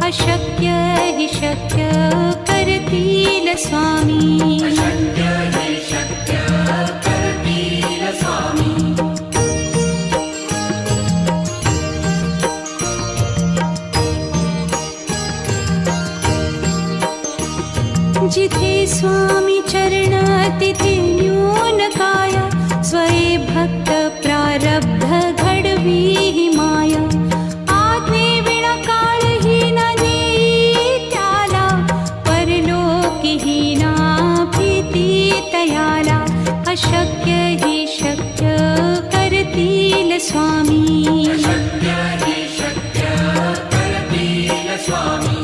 अशक्य हि शक्य करतील स्वामी. अशक्य हि शक्य करतील स्वामी. जिथे स्वामी चरण तिथे न्यून काया. स्वये भक्त प्रारब्ध घडवी हि माया. आज्ञे विना काळहीन नेई त्याला. परलोकीहीना भीती तयाला. अशक्य हि शक्य करतील स्वामी. अशक्य हि शक्य करतील स्वामी.